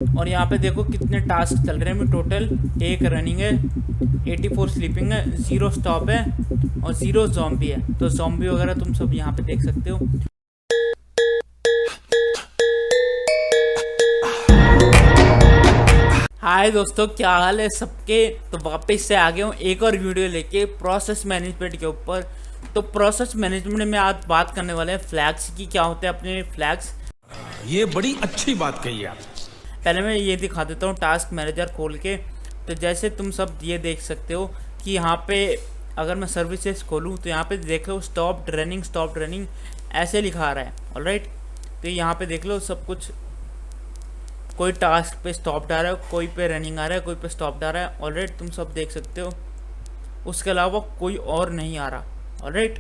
और यहाँ पे देखो कितने टास्क चल रहे हैं टोटल। एक रनिंग है, 84 स्लीपिंग है, 0 स्टॉप है और 0 जॉम्बी है। तो जॉम्बी वगैरह तुम सब यहाँ पे देख सकते हो। हाय दोस्तों, क्या हाल है सबके। तो वापस से आ गया हूँ एक और वीडियो लेके प्रोसेस मैनेजमेंट के ऊपर। तो प्रोसेस मैनेजमेंट में आज बात करने वाले हैं फ्लैग्स की, क्या होते हैं अपने फ्लैग्स। ये बड़ी अच्छी बात कही आप। पहले मैं ये दिखा देता हूँ टास्क मैनेजर खोल के। तो जैसे तुम सब ये देख सकते हो कि यहाँ पे अगर मैं सर्विसेज खोलूँ तो यहाँ पे देख लो स्टॉप्ड रनिंग ऐसे लिखा आ रहा है। ऑलराइट, तो यहाँ पे देख लो सब कुछ। कोई टास्क पे स्टॉप आ रहा है, कोई पे रनिंग आ रहा है, कोई पे स्टॉप आ रहा है। ऑलराइट, तुम सब देख सकते हो। उसके अलावा कोई और नहीं आ रहा। ऑलराइट,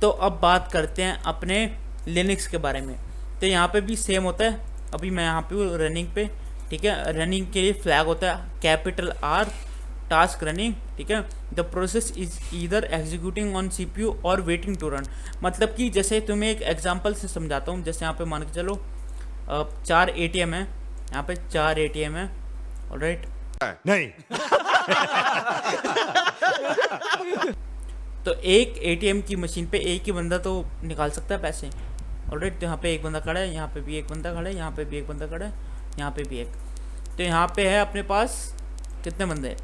तो अब बात करते हैं अपने लिनक्स के बारे में। तो यहाँ पे भी सेम होता है। अभी मैं यहाँ पे हूँ रनिंग पे, ठीक है। रनिंग के लिए फ्लैग होता है कैपिटल R, टास्क रनिंग, ठीक है। The process is either executing on CPU और वेटिंग टू रन। मतलब कि जैसे तुम्हें एक एग्जांपल से समझाता हूँ। जैसे यहाँ पे मान के चलो 4 ATM है, यहाँ पे 4 ATM है। ऑलराइट, नहीं। तो एक ATM की मशीन पे एक ही बंदा तो निकाल सकता है पैसे। ऑलराइट, तो यहाँ पे एक बंदा खड़ा है, यहाँ पे भी एक बंदा खड़ा है, यहाँ पे भी एक बंदा खड़ा है, यहाँ पे भी एक। तो यहाँ पे है अपने पास कितने बंदे हैं,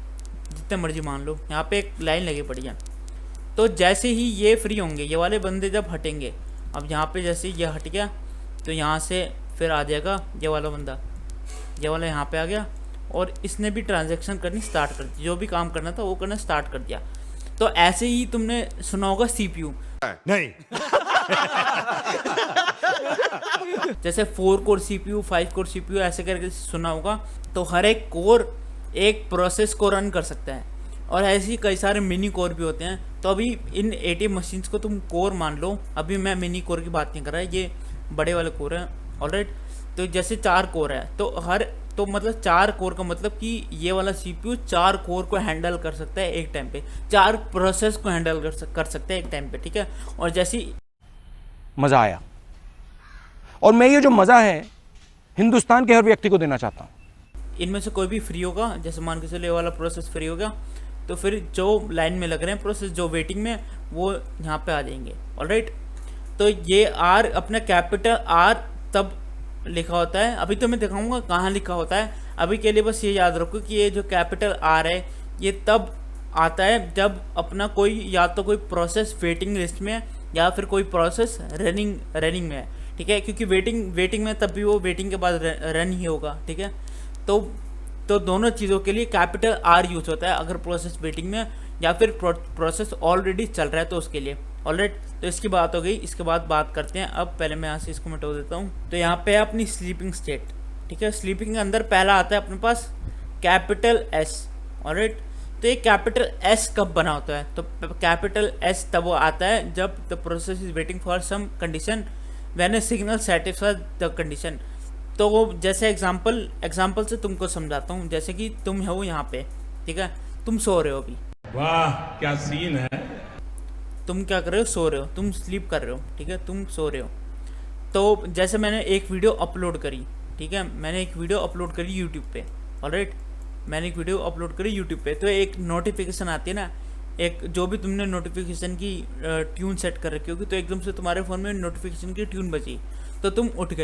जितने मर्जी मान लो। यहाँ पे एक लाइन लगी पड़ी है। तो जैसे ही ये फ्री होंगे, ये वाले बंदे जब हटेंगे, अब यहाँ पे जैसे ये हट गया तो यहाँ से फिर आ जाएगा ये वाला बंदा, ये वाला यहाँ पे आ गया और इसने भी ट्रांजैक्शन करनी स्टार्ट कर दी। जो भी काम करना था वो करना स्टार्ट कर दिया। तो ऐसे ही तुमने सुना होगा CPU, नहीं। जैसे 4 कोर CPU, 5 कोर CPU ऐसे करके सुना होगा। तो हर एक कोर एक प्रोसेस को रन कर सकता है और ऐसे ही कई सारे मिनी कोर भी होते हैं। तो अभी इन ATM मशीन्स को तुम कोर मान लो। अभी मैं मिनी कोर की बात नहीं कर रहा है, ये बड़े वाले कोर हैं। ऑलराइट, तो जैसे 4 कोर है तो मतलब 4 कोर का मतलब कि ये वाला CPU 4 कोर को हैंडल कर सकता है एक टाइम पे, 4 प्रोसेस को हैंडल कर सकता है एक टाइम पे, ठीक है। और जैसी मज़ा आया और मैं ये जो मज़ा है हिंदुस्तान के हर व्यक्ति को देना चाहता हूँ। इनमें से कोई भी फ्री होगा, जैसे मान के चलो ये वाला प्रोसेस फ्री हो गया, तो फिर जो लाइन में लग रहे हैं प्रोसेस, जो वेटिंग में, वो यहाँ पे आ जाएंगे। ऑलराइट, तो ये R अपना कैपिटल R तब लिखा होता है। अभी तो मैं दिखाऊंगा कहाँ लिखा होता है। अभी के लिए बस ये याद रखो कि ये जो कैपिटल R है ये तब आता है जब अपना कोई या तो कोई प्रोसेस वेटिंग लिस्ट में है या फिर कोई प्रोसेस रनिंग में है, ठीक है। क्योंकि वेटिंग में तब भी वो वेटिंग के बाद रन ही होगा, ठीक है। तो दोनों चीज़ों के लिए कैपिटल R यूज होता है, अगर प्रोसेस वेटिंग में या फिर प्रोसेस ऑलरेडी चल रहा है तो उसके लिए। ऑलराइट, तो इसकी बात हो गई। इसके बाद बात करते हैं, अब पहले मैं यहाँ से इसको मिटा देता हूँ। तो यहाँ पे है अपनी स्लीपिंग स्टेट, ठीक है। स्लीपिंग के अंदर पहला आता है अपने पास कैपिटल S। ऑलराइट, तो ये कैपिटल S कब बना होता है, तो कैपिटल S तब आता है जब the process is waiting for some condition when a signal satisfy the condition. तो वो जैसे एग्जाम्पल से तुमको समझाता हूँ। जैसे कि तुम हो यहाँ पे, ठीक है, तुम सो रहे हो अभी। वाह क्या सीन है। तुम क्या कर रहे हो, सो रहे हो, तुम स्लीप कर रहे हो, ठीक है, तुम सो रहे हो। तो जैसे मैंने एक वीडियो अपलोड करी, ठीक है, मैंने एक वीडियो अपलोड करी यूट्यूब पे। ऑलराइट, मैंने एक वीडियो अपलोड करी यूट्यूब पे, तो एक नोटिफिकेशन आती है ना, एक जो भी तुमने नोटिफिकेशन की ट्यून सेट कर रखी होगी, तो एकदम से तुम्हारे फ़ोन में नोटिफिकेशन की ट्यून बजी, तो तुम उठ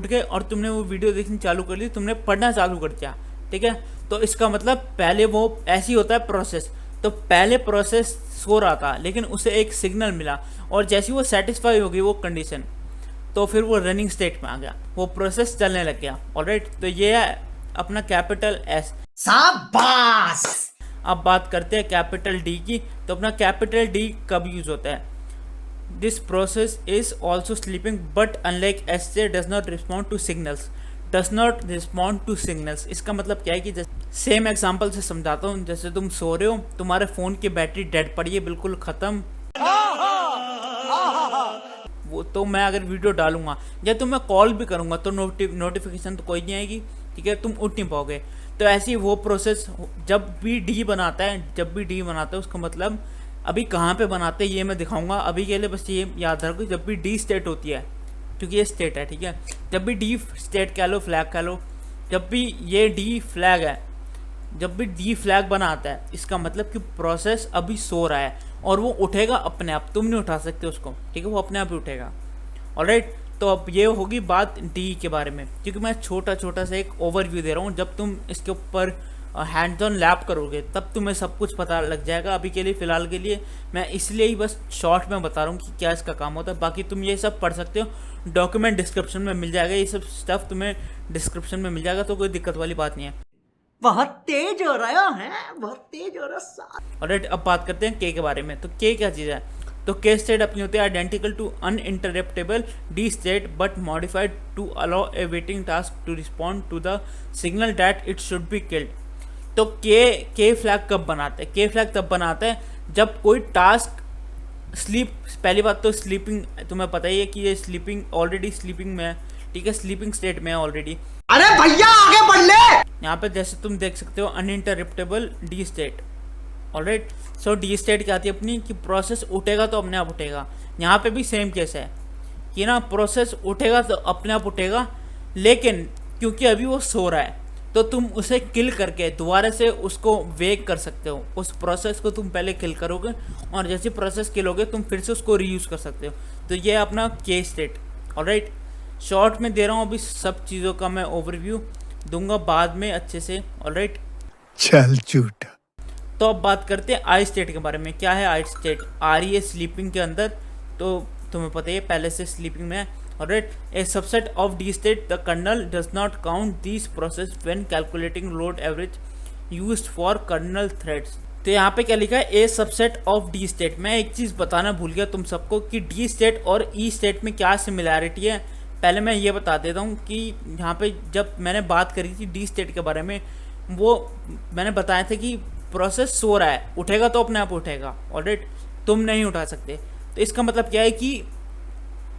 गए और तुमने वो वीडियो देखनी चालू कर ली, तुमने पढ़ना चालू कर दिया, ठीक है। तो इसका मतलब पहले वो ऐसी होता है प्रोसेस। तो पहले प्रोसेस सो रहा था लेकिन उसे एक सिग्नल मिला और जैसे वो सेटिस्फाई हो गई वो कंडीशन, तो फिर वो रनिंग स्टेट में आ गया, वो प्रोसेस चलने लग गया। ऑलराइट, तो ये है अपना कैपिटल S। शाबाश। अब बात करते हैं कैपिटल D की। तो अपना कैपिटल D कब यूज होता है, this process is also sleeping but unlike SJ does not respond to signals. इसका मतलब क्या है कि सेम एग्जांपल से समझाता हूँ। जैसे तुम सो रहे हो, तुम्हारे फ़ोन की बैटरी डेड पड़ी है, बिल्कुल ख़त्म। वो तो मैं अगर वीडियो डालूंगा या तो मैं कॉल भी करूँगा तो नोटिफिकेशन तो कोई नहीं आएगी, ठीक है, तुम उठ नहीं पाओगे। तो ऐसे ही वो प्रोसेस जब भी डी बनाता है उसका मतलब अभी कहाँ पे बनाते हैं ये मैं दिखाऊंगा। अभी के लिए बस ये याद रखो, जब भी डी स्टेट होती है, क्योंकि ये स्टेट है, ठीक है, जब भी डी स्टेट कह लो, फ्लैग कह लो, जब भी ये डी फ्लैग है, जब भी डी फ्लैग बनाता है, इसका मतलब कि प्रोसेस अभी सो रहा है और वो उठेगा अपने आप, तुम नहीं उठा सकते उसको, ठीक है, वो अपने आप ही उठेगा। ऑलराइट, तो अब ये होगी बात डी के बारे में, क्योंकि मैं छोटा छोटा सा एक ओवरव्यू दे रहा हूँ। जब तुम इसके ऊपर हैंड्स ऑन लैब करोगे तब तुम्हें सब कुछ पता लग जाएगा। अभी के लिए फ़िलहाल के लिए मैं इसलिए ही बस शॉर्ट में बता रहा हूँ कि क्या इसका काम होता है। बाकी तुम ये सब पढ़ सकते हो, डॉक्यूमेंट डिस्क्रिप्शन में मिल जाएगा, ये सब स्टफ तुम्हें डिस्क्रिप्शन में मिल जाएगा, तो कोई दिक्कत वाली बात नहीं है। बहुत तेज हो रहा है, बहुत तेज हो रहा है। ऑलराइट, अब बात करते हैं के बारे में। तो के क्या चीज़ है? तो के स्टेट अपनी होती है identical to uninterruptible D state but modified to allow a waiting task to respond to the signal that it should be killed. तो के फ्लैग कब बनाते हैं? के फ्लैग तब बनाते हैं जब कोई टास्क स्लीप, पहली बात तो स्लीपिंग, तुम्हें पता ही है कि ये स्लीपिंग, ऑलरेडी स्लीपिंग में है, ठीक है, स्लीपिंग स्टेट में है ऑलरेडी। अरे भैया आगे बढ़ ले। यहाँ पे जैसे तुम देख सकते हो अनइंटरप्टेबल डी स्टेट। ऑलराइट, सो डी स्टेट क्या आती है अपनी कि प्रोसेस उठेगा तो अपने आप उठेगा। यहाँ पे भी सेम केस है कि ना प्रोसेस उठेगा तो अपने आप उठेगा, लेकिन क्योंकि अभी वो सो रहा है तो तुम उसे किल करके दोबारा से उसको वेक कर सकते हो। उस प्रोसेस को तुम पहले किल करोगे और जैसे प्रोसेस किल होगे तुम फिर से उसको रीयूज़ कर सकते हो। तो ये अपना के स्टेट। ऑलराइट, शॉर्ट में दे रहा हूँ, अभी सब चीज़ों का मैं ओवरव्यू दूंगा बाद में अच्छे से। ऑलराइट, चल झूठा। तो अब बात करते हैं आई स्टेट के बारे में। क्या है आई स्टेट? आ रही है स्लीपिंग के अंदर, तो तुम्हें पता ही है पहले से स्लीपिंग में है। Alright, a subset of D state, the kernel does not count this process when calculating load average used for kernel threads. तो यहाँ पे क्या लिखा है? A subset of D state. मैं एक चीज़ बताना भूल गया तुम सबको कि डी स्टेट और ई स्टेट में क्या सिमिलैरिटी है। पहले मैं ये बता देता हूँ कि यहाँ पे जब मैंने बात करी थी डी स्टेट के बारे में, वो मैंने बताया था कि प्रोसेस सो रहा है, उठेगा तो अपने आप उठेगा। ऑलराइट, तुम नहीं उठा सकते। तो इसका मतलब क्या है कि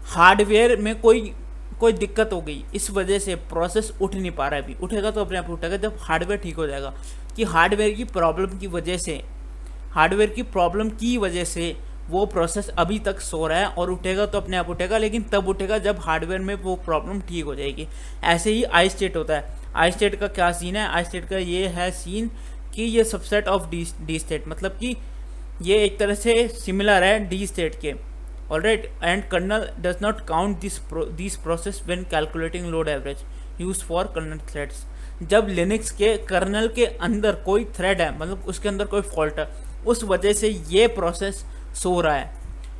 हार्डवेयर में कोई दिक्कत हो गई, इस वजह से प्रोसेस उठ नहीं पा रहा है। अभी उठेगा तो अपने आप उठेगा जब हार्डवेयर ठीक हो जाएगा। कि हार्डवेयर की प्रॉब्लम की वजह से वो प्रोसेस अभी तक सो रहा है और उठेगा तो अपने आप उठेगा, लेकिन तब उठेगा जब हार्डवेयर में वो प्रॉब्लम ठीक हो जाएगी। ऐसे ही आई स्टेट होता है। आई स्टेट का क्या सीन है? आई स्टेट का ये है सीन कि ये सबसेट ऑफ डी स्टेट, मतलब कि ये एक तरह से सिमिलर है डी स्टेट के। Alright, and kernel does not count this process when calculating load average use for kernel threads. जब लिनक्स के कर्नल के अंदर कोई थ्रेड है, मतलब उसके अंदर कोई फॉल्ट है, उस वजह से ये प्रोसेस सो रहा है,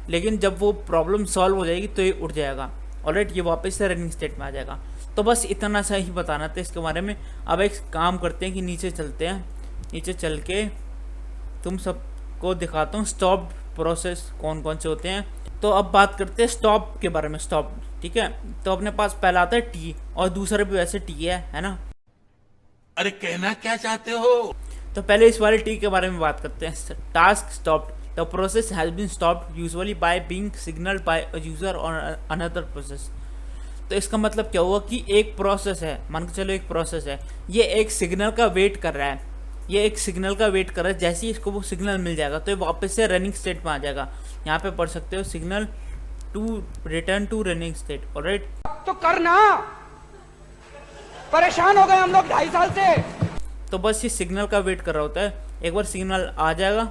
लेकिन जब वो प्रॉब्लम सॉल्व हो जाएगी तो ये उठ जाएगा। ऑलराइट, ये वापस से रनिंग स्टेट में आ जाएगा। तो बस इतना सा ही बताना था इसके बारे में। अब एक काम करते हैं कि नीचे चलते हैं, नीचे चल के तुम सबको दिखाता हूँ स्टॉप प्रोसेस कौन कौन से होते हैं। तो अब बात करते हैं स्टॉप के बारे में। स्टॉप, ठीक है, तो अपने पास पहला आता है टी, और दूसरा भी वैसे टी है ना। अरे कहना क्या चाहते हो? तो पहले इस वाले टी के बारे में बात करते हैं। Task stopped, the process has been stopped usually by being signalled by a user और अनदर प्रोसेस। तो इसका मतलब क्या हुआ कि एक प्रोसेस है, मान के चलो एक प्रोसेस है, ये एक सिग्नल का वेट कर रहा है, जैसे ही इसको वो सिग्नल मिल जाएगा तो ये वापस से रनिंग स्टेट में आ जाएगा। यहाँ पे पढ़ सकते हो signal to return to running state. Alright, तो करना, परेशान हो गए हम लोग 2.5 साल से। तो बस ये सिग्नल का वेट कर रहा होता है। एक बार सिग्नल आ जाएगा,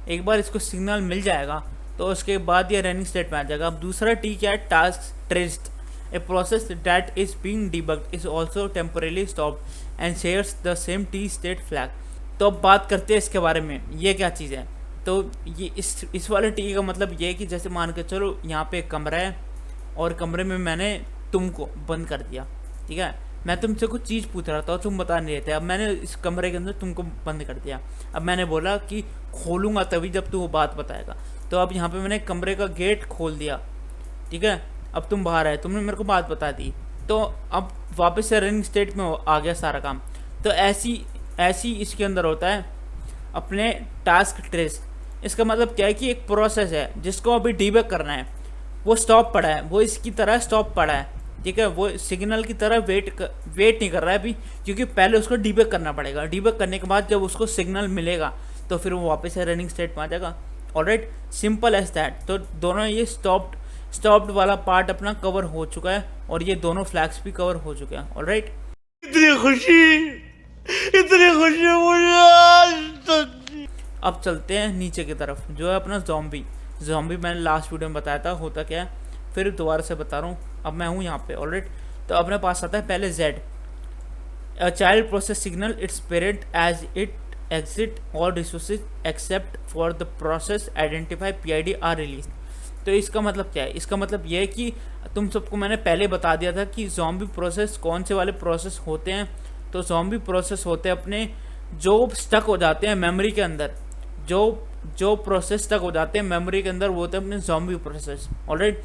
एक बार इसको सिग्नल मिल जाएगा तो उसके बाद ये रनिंग स्टेट में आ जाएगा। अब दूसरा टी क्या है? Task traced, a process that is being debugged is also temporarily stopped and shares the same T state flag. तो अब बात करते हैं इसके बारे में, ये क्या चीज़ है। तो ये इस वाले टी का मतलब ये है कि जैसे मान के चलो यहाँ पे एक कमरा है और कमरे में मैंने तुमको बंद कर दिया, ठीक है, मैं तुमसे कुछ चीज़ पूछ रहा था, तुम बता नहीं रहे थे। अब मैंने इस कमरे के अंदर तुमको बंद कर दिया। अब मैंने बोला कि खोलूँगा तभी जब तू वो बात बताएगा। तो अब यहाँ पे मैंने कमरे का गेट खोल दिया, ठीक है, अब तुम बाहर आए, तुमने मेरे को बात बता दी, तो अब वापस से रनिंग स्टेट में आ गया सारा काम। तो ऐसी इसके अंदर होता है अपने टास्क ट्रेस। इसका मतलब क्या है कि एक प्रोसेस है जिसको अभी डीबग करना है, वो स्टॉप पड़ा है, वो इसकी तरह स्टॉप पड़ा है, ठीक है, वो सिग्नल की तरह वेट नहीं कर रहा है अभी, क्योंकि पहले उसको डीबग करना पड़ेगा। डीबग करने के बाद जब उसको सिग्नल मिलेगा तो फिर वो वापस से रनिंग स्टेट में आ जाएगा। Alright, simple as that. तो दोनों ये स्टॉप्ड वाला पार्ट अपना कवर हो चुका है और ये दोनों फ्लैग्स भी कवर हो चुके हैं। ऑलराइट, इतनी खुशी मुझे आज तक। अब चलते हैं नीचे की तरफ, जो है अपना जॉम्बी मैंने लास्ट वीडियो में बताया था होता क्या है, फिर दोबारा से बता रहा हूँ। अब मैं हूँ यहाँ पे ऑलराइट। तो अपने पास आता है पहले Z, a child process signal its parent as it exit all resources except for the process identify PID are release. तो इसका मतलब क्या है? इसका मतलब ये है कि तुम सबको मैंने पहले बता दिया था कि ज़ॉम्बी प्रोसेस कौन से वाले प्रोसेस होते हैं। तो ज़ॉम्बी प्रोसेस होते हैं अपने जो स्टक हो जाते हैं मेमोरी के अंदर, जो प्रोसेस स्टक हो जाते हैं मेमोरी के अंदर, वो होते हैं अपने ज़ॉम्बी प्रोसेस ऑलराइट।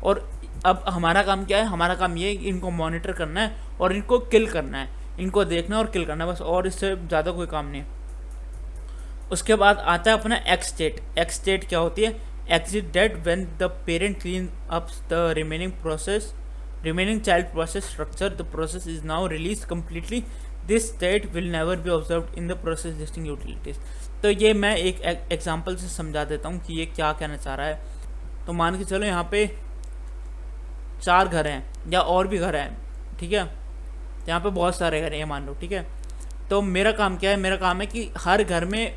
और अब हमारा काम क्या है? हमारा काम ये है कि इनको मॉनिटर करना है और इनको किल करना है, इनको देखना और किल करना है बस, और इससे ज़्यादा कोई काम नहीं है। उसके बाद आता है अपना एक्स स्टेट क्या होती है? Exit dead when the parent cleans up the remaining child process structure. The process is now released completely. This state will never be observed in the process listing utilities. तो ये मैं एक example से समझा देता हूँ कि ये क्या कहना चाह रहा है। तो मान के चलो यहाँ पे 4 घर हैं या और भी घर हैं, ठीक है, यहाँ पे बहुत सारे घर हैं ये मान लो, ठीक है। तो मेरा काम क्या है? मेरा काम है कि हर घर में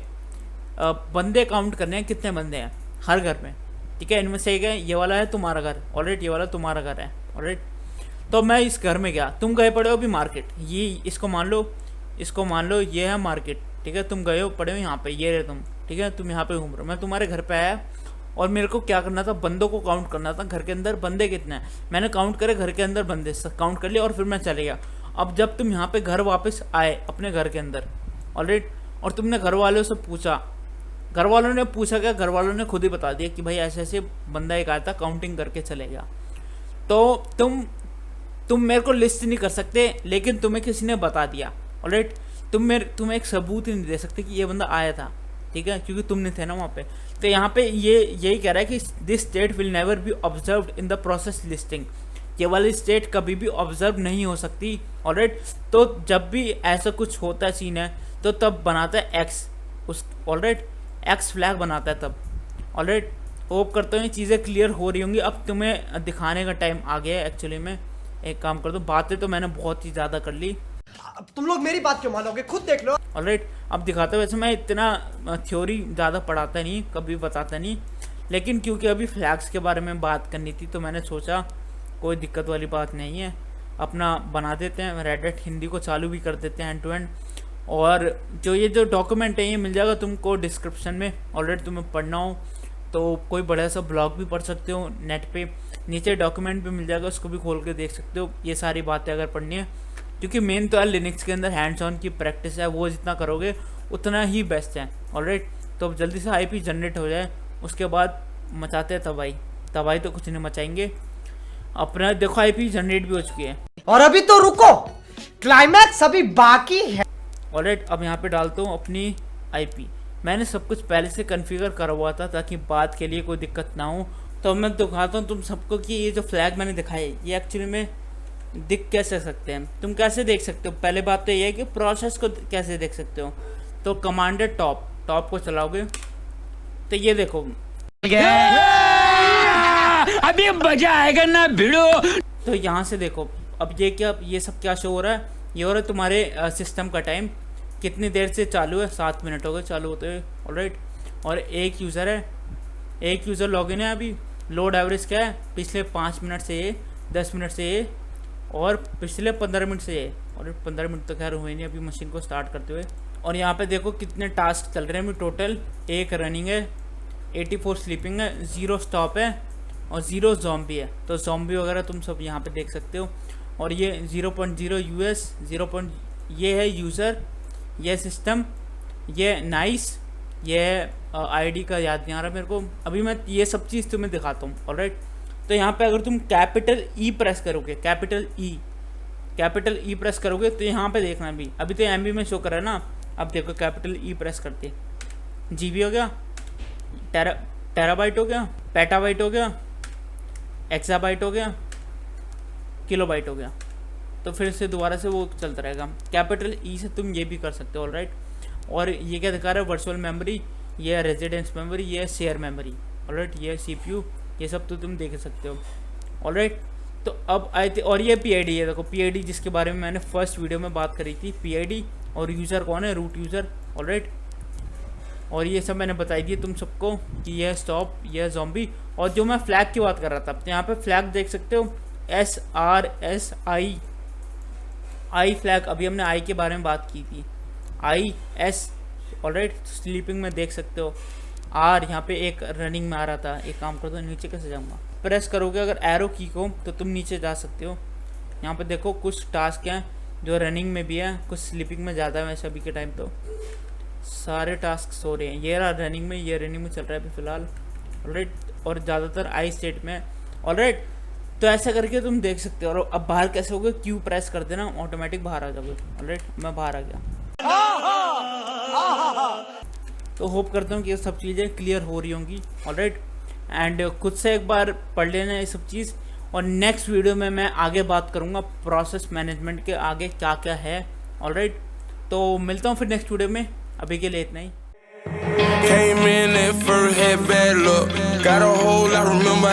बंदे काउंट करने हैं, कितने बंदे हैं हर घर में, ठीक है। इनमें से एक है, ये वाला है तुम्हारा घर ऑलराइट, ये वाला तुम्हारा घर है ऑलराइट। तो मैं इस घर में गया, तुम गए पड़े हो अभी मार्केट, ये इसको मान लो ये है मार्केट, ठीक है। तुम गए हो पड़े हो यहाँ पे, ये रहे तुम, ठीक है, तुम यहाँ पे घूम रहे हो। मैं तुम्हारे घर पे आया और मेरे को क्या करना था? बंदों को काउंट करना था, घर के अंदर बंदे कितने हैं। मैंने काउंट करे घर के अंदर बंदे, काउंट कर लिया और फिर मैं चले गया। अब जब तुम यहाँ पे घर वापस आए अपने घर के अंदर ऑलराइट, और तुमने घर वालों से पूछा, घर वालों ने पूछा क्या? घर वालों ने खुद ही बता दिया कि भाई ऐसे ऐसे बंदा एक आया था, काउंटिंग करके चले गया। तो तुम मेरे को लिस्ट नहीं कर सकते, लेकिन तुम्हें किसी ने बता दिया ऑलराइट। तुम्हें एक सबूत ही नहीं दे सकते कि ये बंदा आया था, ठीक है, क्योंकि तुम नहीं थे ना वहाँ पे। तो यहाँ पे ये यही कह रहा है कि this state will never be observed in the process listing. ये वाली स्टेट कभी भी ऑब्जर्व नहीं हो सकती ऑलराइट। तो जब भी ऐसा कुछ होता है सीन है, तो तब बनाता है एक्स, उस ऑलराइट एक्स फ्लैग बनाता है तब ऑलराइट। होप करता हूँ ये चीज़ें क्लियर हो रही होंगी। अब तुम्हें दिखाने का टाइम आ गया है एक्चुअली में। एक काम कर दो, बातें तो मैंने बहुत ही ज़्यादा कर ली, अब तुम लोग मेरी बात क्यों मानोगे? खुद देख लो ऑलराइट। अब दिखाता हूँ। वैसे मैं इतना थ्योरी ज़्यादा पढ़ाता नहीं, कभी बताता नहीं, लेकिन क्योंकि अभी फ्लैग्स के बारे में बात करनी थी तो मैंने सोचा कोई दिक्कत वाली बात नहीं है, अपना बना देते हैं। रेडिट हिंदी को चालू भी कर देते हैं एंड टू एंड। और जो डॉक्यूमेंट है ये मिल जाएगा तुमको डिस्क्रिप्शन में ऑलरेडी। तुम्हें पढ़ना हो तो कोई बड़ा सा ब्लॉग भी पढ़ सकते हो नेट पे, नीचे डॉक्यूमेंट भी मिल जाएगा, उसको भी खोल के देख सकते हो ये सारी बातें अगर पढ़नी है। क्योंकि मेन तो है लिनक्स के अंदर हैंड्स ऑन की प्रैक्टिस है, वो जितना करोगे उतना ही बेस्ट है ऑलराइट। तो अब जल्दी से IP जनरेट हो जाए, उसके बाद मचाते हैं तबाही तो कुछ नहीं मचाएंगे। अपना देखो IP जनरेट भी हो चुकी है। और अभी तो रुको, क्लाइमैक्स अभी बाकी है ऑलराइट। अब यहाँ पे डालता हूँ अपनी IP। मैंने सब कुछ पहले से कॉन्फ़िगर करा हुआ था ताकि बात के लिए कोई दिक्कत ना हो। तो मैं दिखाता हूँ तुम सबको कि ये जो फ्लैग मैंने दिखाए ये एक्चुअली में दिख कैसे सकते हैं, तुम कैसे देख सकते हो। पहले बात तो ये है कि प्रोसेस को कैसे देख सकते हो। तो कमांडर टॉप को चलाओगे तो ये देखो अभी मजा आएगा ना भिड़ो। तो यहाँ से देखो अब ये सब क्या शो हो रहा है। ये हो रहा है तुम्हारे सिस्टम का टाइम कितनी देर से चालू है, 7 मिनट हो गए चालू होते हुए ऑलराइट। और एक यूज़र लॉगिन है। अभी लोड एवरेज क्या है, पिछले 5 मिनट से ये, 10 मिनट से ये, और पिछले 15 मिनट से ये। और 15 मिनट तो खैर हुए नहीं अभी मशीन को स्टार्ट करते हुए। और यहाँ पे देखो कितने टास्क चल रहे हैं अभी टोटल। 1 रनिंग है, 84 स्लीपिंग है, 0 स्टॉप है और 0 ज़ॉम्बी है। तो ज़ॉम्बी वगैरह तुम सब यहाँ पे देख सकते हो। और ये 0.0 US 0. ये है यूज़र, ये सिस्टम, ये नाइस, ये ID का याद नहीं आ रहा मेरे को। अभी मैं ये सब चीज़ तुम्हें दिखाता हूँ ऑलराइट। तो यहाँ पे अगर तुम कैपिटल E प्रेस करोगे, कैपिटल E प्रेस करोगे तो यहाँ पे देखना भी, अभी तो MB में शो कर रहा है ना। अब देखो कैपिटल E प्रेस करते GB हो गया, टेराबाइट हो गया, पेटाबाइट हो गया, एक्साबाइट हो गया, किलोबाइट हो गया। तो फिर से दोबारा से वो चलता रहेगा। कैपिटल E से तुम ये भी कर सकते हो ऑलराइट। और ये क्या दिखा रहा है, वर्चुअल मेमोरी, ये है रेजिडेंस मेमोरी, ये है शेयर मेमोरी ऑलराइट, ये है CPU, ये सब तो तुम देख सकते हो ऑलराइट। तो अब आए थे, और ये PID है, देखो PID जिसके बारे में मैंने फर्स्ट वीडियो में बात करी थी, PID। और यूज़र कौन है, रूट यूज़र, ऑलराइट। और ये सब मैंने बताई दी तुम सबको कि यह स्टॉप, यह ज़ॉम्बी। और जो मैं फ्लैग की बात कर रहा था, तो यहाँ पे फ्लैग देख सकते हो, SRSI फ्लैग। अभी हमने आई के बारे में बात की थी, IS, ऑलराइट। स्लीपिंग में देख सकते हो R, यहाँ पे एक रनिंग में आ रहा था। एक काम कर दो, नीचे कैसे जाऊँगा, प्रेस करोगे अगर एरो की को तो तुम नीचे जा सकते हो। यहाँ पे देखो कुछ टास्क हैं जो रनिंग में भी है, कुछ स्लीपिंग में ज़्यादा है वैसे अभी के टाइम। तो सारे टास्क हो रहे हैं, ये रहा रनिंग में, ये रनिंग में चल रहा है अभी फ़िलहाल, ऑलराइट। और ज़्यादातर आई स्टेट में, ऑलराइट। तो ऐसा करके तुम देख सकते हो। और अब बाहर कैसे होगे, क्यू प्रेस कर देना, ऑटोमेटिक बाहर आ जाओगे, ऑलराइट। मैं बाहर आ गया। तो होप करता हूँ कि ये सब चीज़ें क्लियर हो रही होंगी, ऑलराइट। एंड खुद से एक बार पढ़ लेना ये सब चीज़। और नेक्स्ट वीडियो में मैं आगे बात करूँगा प्रोसेस मैनेजमेंट के आगे क्या क्या है, ऑलराइट। तो मिलता हूँ फिर नेक्स्ट वीडियो में, अभी के लिए इतना ही। Came in at first, had bad luck. Got a hole, I remember.